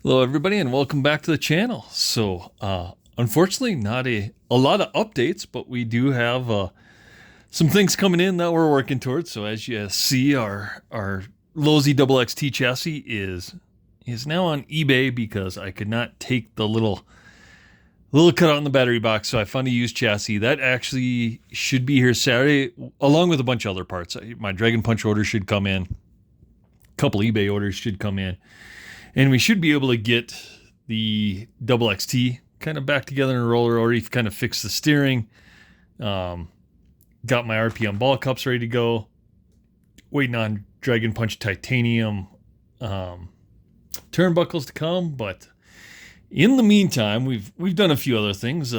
Hello, everybody, and welcome back to the channel. Unfortunately, not a lot of updates, but we do have some things coming in that we're working towards. So, as you see, our Losi Double XT chassis is now on eBay because I could not take the little cutout in the battery box. So I found a used chassis that actually should be here Saturday, along with a bunch of other parts. My Dragon Punch order should come in. A couple eBay orders should come in. And we should be able to get the Double XT kind of back together in a roller. Already kind of fixed the steering. Got my RPM ball cups ready to go. Waiting on Dragon Punch titanium turnbuckles to come. But in the meantime, we've done a few other things.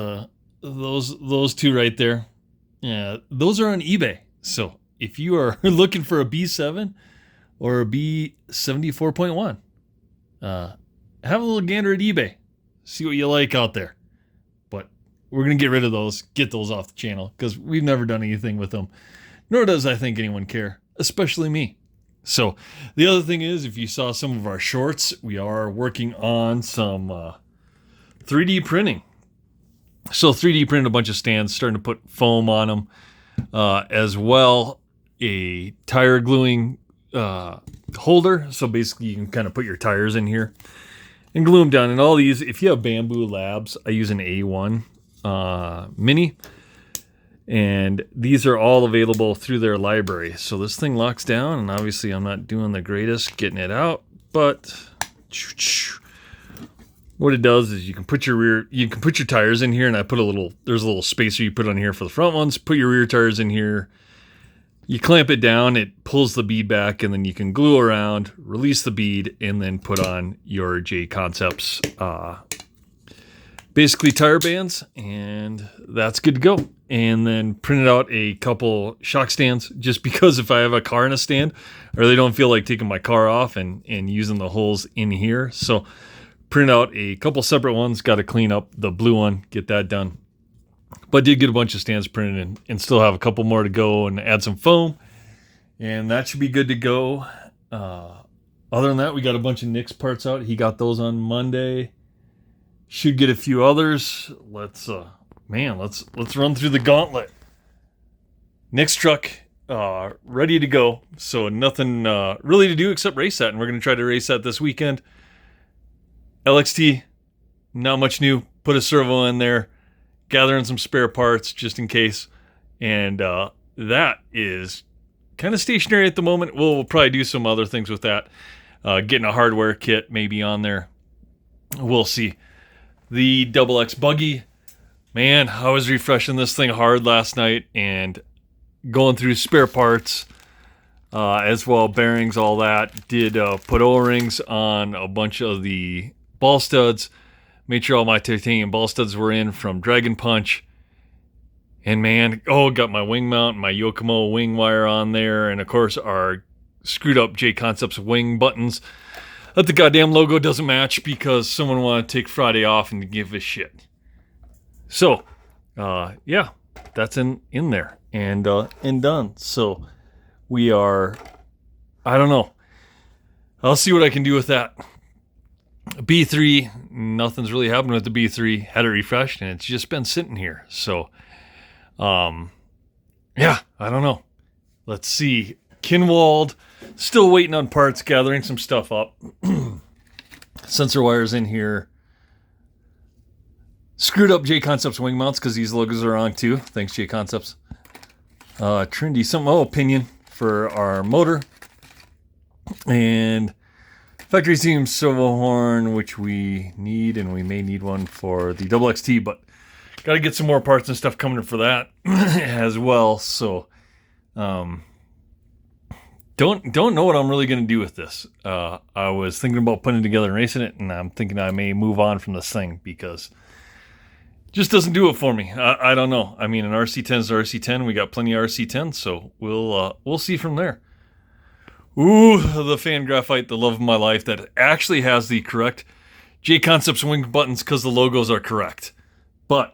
Those two right there, yeah, those are on eBay. So if you are looking for a B7 or a B74.1. Have a little gander at eBay. See what you like out there. But we're going to get rid of those, get those off the channel, because we've never done anything with them. Nor does I think anyone care, especially me. So the other thing is, if you saw some of our shorts, we are working on some 3D printing. So 3D printed a bunch of stands, starting to put foam on them. As well, a tire gluing holder, so basically you can kind of put your tires in here and glue them down. And all these, if you have Bamboo Labs, I use an A1 mini, and these are all available through their library. So this thing locks down, and obviously I'm not doing the greatest getting it out, but what it does is you can put your tires in here, and there's a little spacer you put on here for the front ones. Put your rear tires in here. You clamp it down, it pulls the bead back, and then you can glue around, release the bead, and then put on your J Concepts, basically tire bands, and that's good to go. And then printed out a couple shock stands, just because if I have a car in a stand, or they don't feel like taking my car off and using the holes in here. So print out a couple separate ones, got to clean up the blue one, get that done. But did get a bunch of stands printed and still have a couple more to go and add some foam. And that should be good to go. Other than that, we got a bunch of Nick's parts out. He got those on Monday. Should get a few others. Let's run through the gauntlet. Nick's truck, ready to go. So nothing really to do except race that. And we're going to try to race that this weekend. LXT, not much new. Put a servo in there. Gathering some spare parts just in case. And that is kind of stationary at the moment. We'll probably do some other things with that. Getting a hardware kit maybe on there. We'll see. The Double X buggy. Man, I was refreshing this thing hard last night and going through spare parts as well, bearings, all that. Did put O-rings on a bunch of the ball studs. Made sure all my titanium ball studs were in from Dragon Punch. And man, got my wing mount, my Yokomo wing wire on there. And of course, our screwed up J Concepts wing buttons that the goddamn logo doesn't match because someone wanted to take Friday off and give a shit. So, yeah, that's in there and done. So we are, I don't know. I'll see what I can do with that. B3, nothing's really happened with the B3. Had it refreshed, and it's just been sitting here. So, yeah, I don't know. Let's see. Kinwald, still waiting on parts, gathering some stuff up. Sensor wires in here. Screwed up J Concepts wing mounts because these logos are on too. Thanks, J Concepts. Trendy, pinion for our motor. And factory seam servo horn, which we need, and we may need one for the Double XT, but got to get some more parts and stuff coming for that as well. So, don't know what I'm really going to do with this. I was thinking about putting it together and racing it, and I'm thinking I may move on from this thing because it just doesn't do it for me. I don't know. I mean, an RC10 is an RC10. We got plenty of RC10, so we'll see from there. Ooh, the Fan Graphite, the love of my life, that actually has the correct J Concepts wing buttons because the logos are correct. But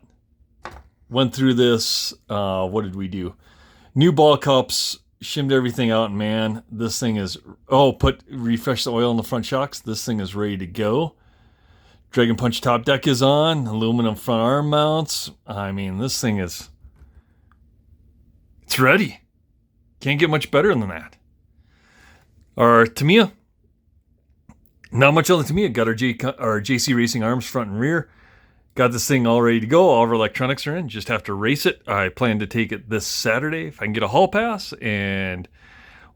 went through this. What did we do? New ball cups, shimmed everything out, and man, this thing is refresh the oil in the front shocks. This thing is ready to go. Dragon Punch top deck is on. Aluminum front arm mounts. I mean, this thing is... It's ready. Can't get much better than that. Our Tamiya. Not much on the Tamiya. Got our JC Racing arms front and rear. Got this thing all ready to go. All of our electronics are in. Just have to race it. I plan to take it this Saturday if I can get a hall pass. And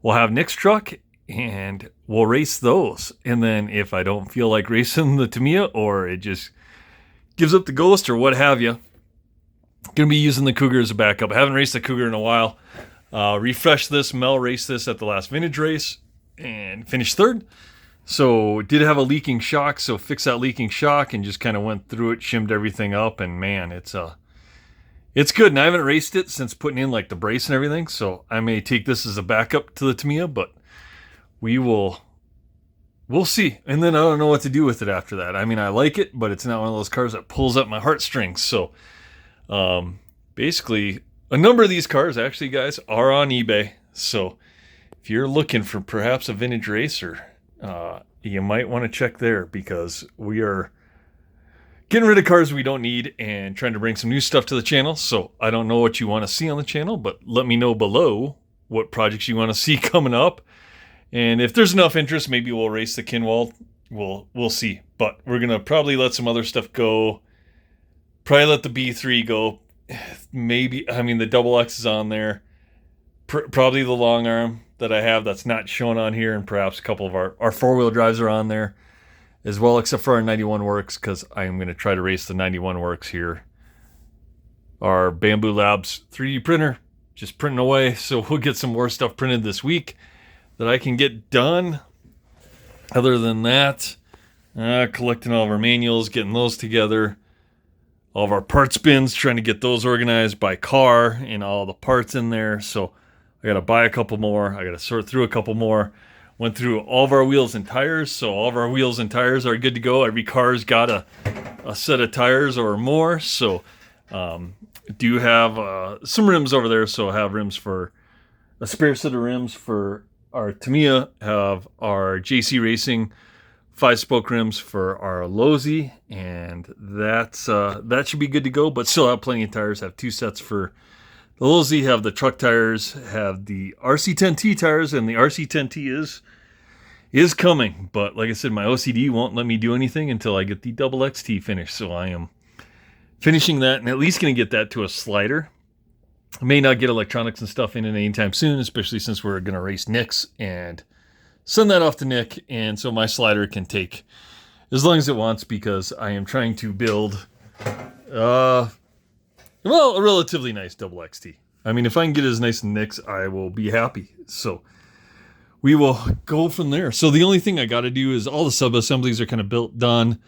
we'll have Nick's truck and we'll race those. And then if I don't feel like racing the Tamiya or it just gives up the ghost or what have you, going to be using the Cougar as a backup. I haven't raced the Cougar in a while. Refreshed this. Mel raced this at the last vintage race and finished third. So did have a leaking shock, so fixed that leaking shock and just kind of went through it, shimmed everything up, and man, it's good. And I haven't raced it since putting in like the brace and everything, so I may take this as a backup to the Tamiya, but we'll see. And then I don't know what to do with it after that. I mean, I like it, but it's not one of those cars that pulls up my heartstrings. So basically, a number of these cars, actually, guys, are on eBay. So if you're looking for perhaps a vintage racer, you might want to check there because we are getting rid of cars we don't need and trying to bring some new stuff to the channel. So I don't know what you want to see on the channel, but let me know below what projects you want to see coming up. And if there's enough interest, maybe we'll race the Kinwald. We'll see. But we're going to probably let some other stuff go. Probably let the B3 go. Maybe, I mean, the Double X is on there. Probably the long arm that I have that's not shown on here, and perhaps a couple of our four-wheel drives are on there as well, except for our 91 Works, because I am going to try to race the 91 Works here. Our Bamboo Labs 3D printer just printing away, so we'll get some more stuff printed this week that I can get done. Other than that, collecting all of our manuals, getting those together. All of our parts bins, trying to get those organized by car and all the parts in there. So I got to buy a couple more. I got to sort through a couple more. Went through all of our wheels and tires. So all of our wheels and tires are good to go. Every car's got a set of tires or more. So do have some rims over there. So I have rims for a spare set of rims for our Tamiya. Have our JC Racing 5-spoke rims for our Losi, and that should be good to go, but still have plenty of tires. Have 2 sets for the Losi, have the truck tires, have the RC10T tires, and the RC10T is coming, but like I said, my OCD won't let me do anything until I get the Double XT finished, so I am finishing that and at least going to get that to a slider. I may not get electronics and stuff in it anytime soon, especially since we're going to race Nick's and send that off to Nick, and so my slider can take as long as it wants because I am trying to build, a relatively nice Double XT. I mean, if I can get it as nice as Nick's, I will be happy. So we will go from there. So the only thing I got to do is all the sub-assemblies are kind of built, done.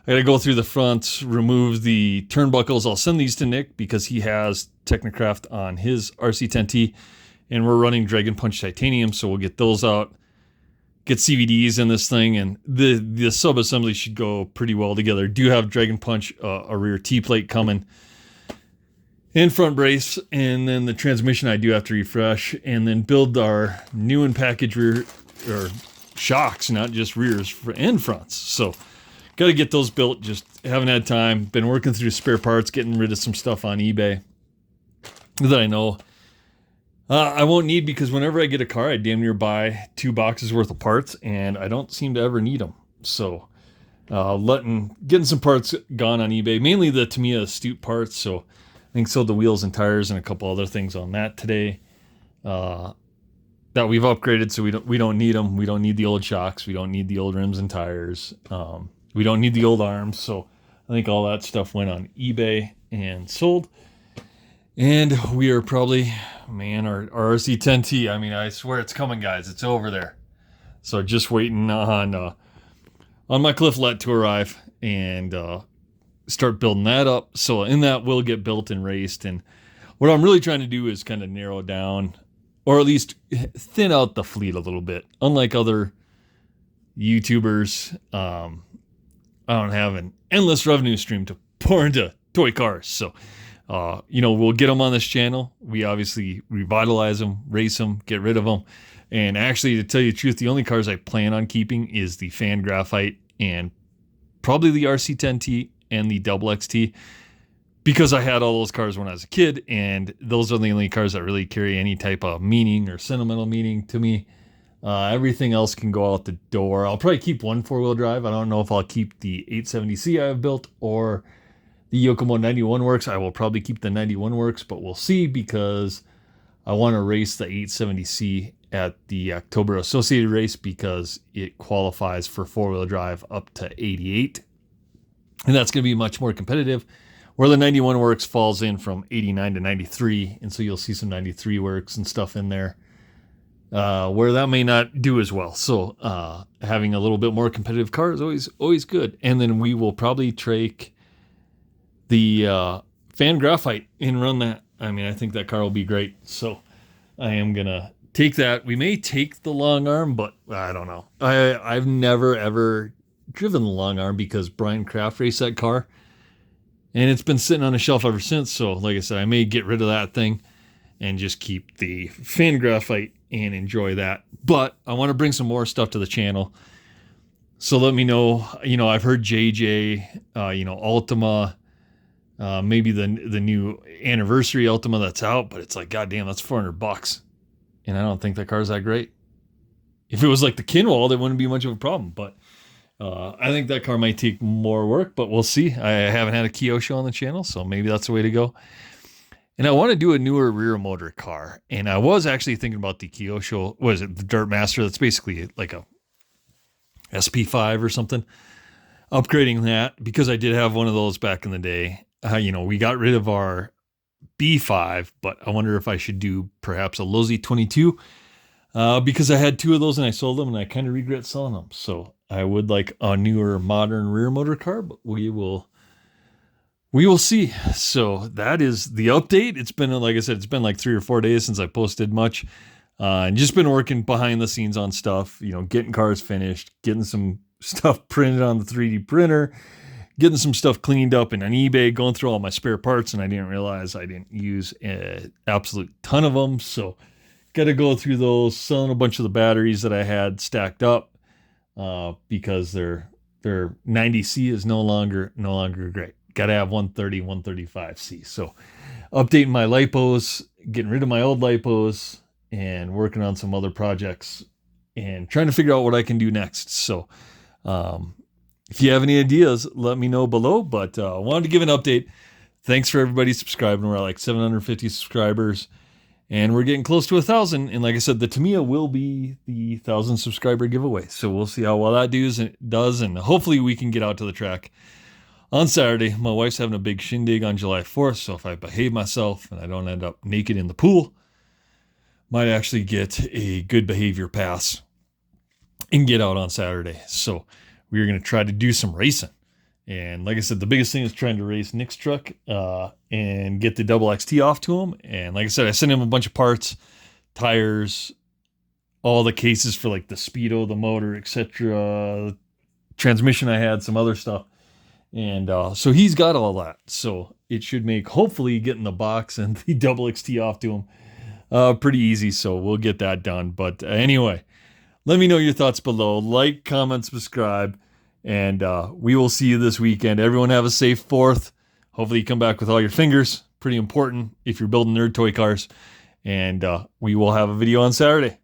I got to go through the front, remove the turnbuckles. I'll send these to Nick because he has Technocraft on his RC10T, and we're running Dragon Punch Titanium, so we'll get those out. Get CVDs in this thing, and the sub-assembly should go pretty well together. Do have Dragon Punch, a rear T-plate coming, and front brace, and then the transmission I do have to refresh, and then build our new and packaged rear, or shocks, not just rears, and fronts. So, got to get those built, just haven't had time. Been working through spare parts, getting rid of some stuff on eBay that I know I won't need, because whenever I get a car, I damn near buy 2 boxes worth of parts, and I don't seem to ever need them. So, getting some parts gone on eBay, mainly the Tamiya Astute parts. So, I think sold the wheels and tires and a couple other things on that today that we've upgraded, so we don't need them. We don't need the old shocks. We don't need the old rims and tires. We don't need the old arms. So, I think all that stuff went on eBay and sold. And we are probably, man, our RC10T, I mean, I swear it's coming, guys. It's over there. So just waiting on my Cliff Let to arrive and start building that up. So in that, we'll get built and raced. And what I'm really trying to do is kind of narrow down, or at least thin out the fleet a little bit. Unlike other YouTubers, I don't have an endless revenue stream to pour into toy cars. So we'll get them on this channel. We obviously revitalize them, race them, get rid of them. And actually, to tell you the truth, the only cars I plan on keeping is the Fan Graphite and probably the RC10T and the Double XT, because I had all those cars when I was a kid, and those are the only cars that really carry any type of meaning or sentimental meaning to me. Everything else can go out the door. I'll probably keep one 4-wheel drive. I don't know if I'll keep the 870C I've built or the Yokomo 91 Works. I will probably keep the 91 Works, but we'll see, because I want to race the 870C at the October Associated race because it qualifies for 4-wheel drive up to 88. And that's going to be much more competitive, where the 91 Works falls in from 89 to 93. And so you'll see some 93 Works and stuff in there, where that may not do as well. So having a little bit more competitive car is always good. And then we will probably take the Fan Graphite and run that. I mean, I think that car will be great. So I am going to take that. We may take the long arm, but I don't know. I've never, ever driven the long arm because Brian Kraft raced that car, and it's been sitting on a shelf ever since. So like I said, I may get rid of that thing and just keep the Fan Graphite and enjoy that. But I want to bring some more stuff to the channel. So let me know. I've heard JJ, Ultima, maybe the new anniversary Ultima that's out, but it's like, goddamn, that's $400. And I don't think that car's that great. If it was like the Kinwald, it wouldn't be much of a problem, but I think that car might take more work, but we'll see. I haven't had a Kyosho on the channel, so maybe that's the way to go. And I want to do a newer rear motor car. And I was actually thinking about the Kyosho, what is it, the Dirt Master? That's basically like a SP5 or something. Upgrading that, because I did have one of those back in the day. We got rid of our B5, but I wonder if I should do perhaps a Losi 22, because I had two of those and I sold them, and I kind of regret selling them. So I would like a newer modern rear motor car, but we will see. So that is the update. It's been, like I said, it's been like 3 or 4 days since I posted much, and just been working behind the scenes on stuff, getting cars finished, getting some stuff printed on the 3D printer, getting some stuff cleaned up and on eBay, going through all my spare parts, and I didn't realize I didn't use an absolute ton of them. So got to go through those, selling a bunch of the batteries that I had stacked up, because their 90C is no longer great. Got to have 130, 135C. So updating my lipos, getting rid of my old lipos, and working on some other projects and trying to figure out what I can do next. So if you have any ideas, let me know below. But I wanted to give an update. Thanks for everybody subscribing. We're at like 750 subscribers, and we're getting close to 1,000. And like I said, the Tamiya will be the 1,000 subscriber giveaway. So we'll see how well that does, and hopefully we can get out to the track on Saturday. My wife's having a big shindig on July 4th, so if I behave myself and I don't end up naked in the pool, might actually get a good behavior pass and get out on Saturday. So we're going to try to do some racing. And like I said, the biggest thing is trying to race Nick's truck and get the Double XT off to him. And like I said, I sent him a bunch of parts, tires, all the cases for like the Speedo, the motor, etc. Transmission I had, some other stuff. And so he's got all that. So it should make, hopefully, getting the box and the Double XT off to him pretty easy. So we'll get that done. But anyway, let me know your thoughts below. Like, comment, subscribe, and we will see you this weekend. Everyone have a safe 4th. Hopefully you come back with all your fingers. Pretty important if you're building nerd toy cars. And we will have a video on Saturday.